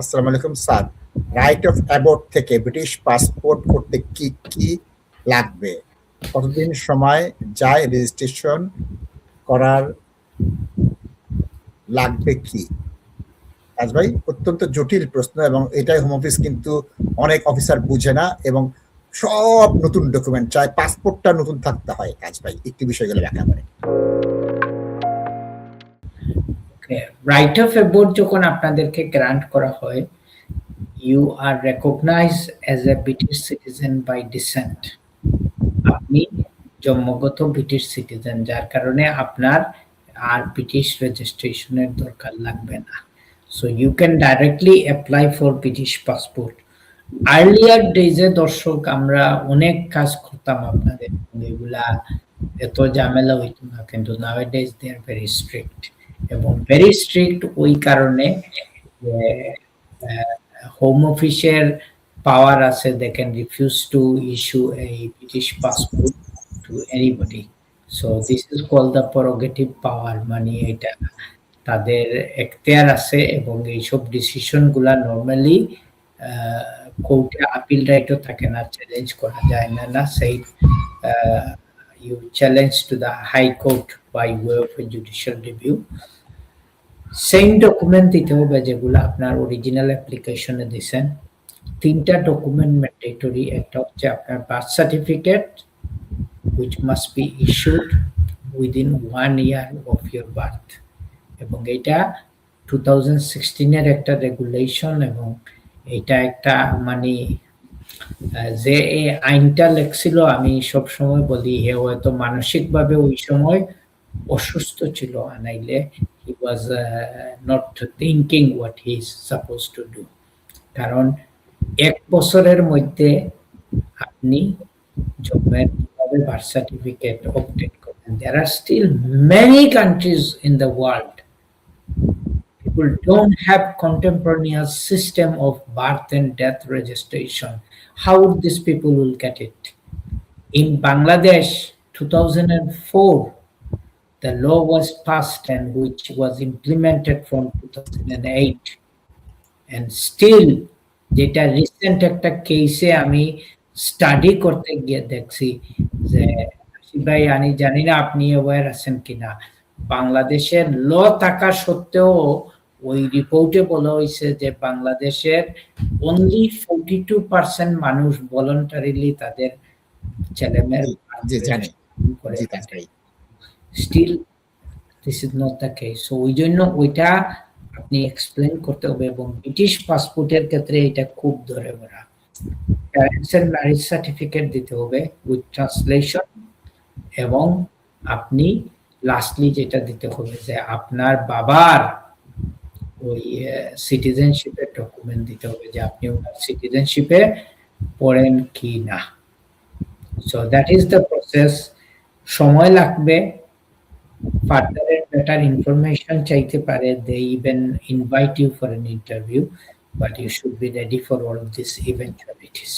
আসসালামু আলাইকুম sir. Right of Abbott থেকে ব্রিটিশ পাসপোর্ট করতে কি কি লাগবে? কতদিন সময় যায়? রেজিস্ট্রেশন করার লাগবে কি? রাজ ভাই, অত্যন্ত জটিল প্রশ্ন এবং এটাই হোম অফিস কিন্তু অনেক অফিসার বুঝে না এবং সব নতুন ডকুমেন্ট চায়, পাসপোর্টটা নতুন থাকতে হয়। কাজ ভাই একটু বিষয়গুলো ব্যাখ্যা করে। রাইট অফ অ্যাবট যখন আপনাদেরকে গ্রান্ট করা হয়, you are recognised as a British citizen by descent. আপনি জন্মগত ব্রিটিশ সিটিজেন, যার কারণে আপনার আর ব্রিটিশ রেজিস্ট্রেশনের দরকার লাগবে না। So you can directly apply for British passport. Earlier ডেজে দর্শক আমরা অনেক কাজ করতাম আপনাদের, এগুলা এত ঝামেলা হইতো না, কিন্তু nowadays they are very strict. এবং ভেরি স্ট্রিক্ট ওই কারণে যে হোম অফিসের পাওয়ার আছে, they can refuse to issue a British passport to anybody. So this is called the prerogative power, মানে এটা তাদের এখতিয়ার আছে এবং এইসব ডিসিশন গুলা নর্মালি কোর্টে আপিল রাইটও থাকে না, চ্যালেঞ্জ করা যায় না। না সেই you challenge to the high court by way of a judicial review. Same document দিতে হবে যেগুলো আপনার অরিজিনাল অ্যাপ্লিকেশনে দিয়েছেন। তিনটা ডকুমেন্ট ম্যান্ডেটরি। একটা হচ্ছে আপনার birth certificate, which must be issued within 1 year of your birth, এবং এটা 2016 এর একটা রেগুলেশন, এবং এটা একটা মানে যে এই আইনটা লেখছিল, আমি সব সময় বলি হে হয়তো মানসিকভাবে ওই সময় অসুস্থ ছিল, আনাইলে he was not thinking what he is supposed to do। কারণ 1 বছরের মধ্যে আপনি জন্মের কিভাবে বার্থ সার্টিফিকেট অবটেন করবেন। There are still many countries in the world people don't have contemporaneous system of birth and death registration. How would these people will get it? In Bangladesh, 2004, the law was passed and which was implemented from 2008, and still যেটা recent একটা কেসে আমি study করতে গিয়ে দেখছি যে ভাই, আমি জানি না আপনি অ্যাওয়্যার আছেন কিনা, বাংলাদেশের ল থাকা সত্ত্বেও ওই রিপোর্টে বলা হয়েছে যে বাংলাদেশের অনলি 42% মানুষ ভলান্টারিলি তাদের ছেলেমেয়ের করে থাকে। Still this is not the case. So ওই জন্য ওইটা আপনি এক্সপ্লেন করতে হবে, এবং ব্রিটিশ পাসপোর্টের ক্ষেত্রে এটা খুব ধরে ওরা প্যারেন্টসের ম্যারেজ সার্টিফিকেট দিতে হবে উইথ ট্রান্সলেশন, এবং আপনি লাস্টলি যেটা দিতে হবে যে আপনার বাবার ওই সিটিজেনশিপের ডকুমেন্ট দিতে হবে যে আপনি ওনার সিটিজেনশিপে পড়েন কি না। So that is the process. সময় লাগবে, ফার্দার বেটার ইনফরমেশন চাইতে পারে, they even invite you for an interview, but you should be ready for all of these eventualities.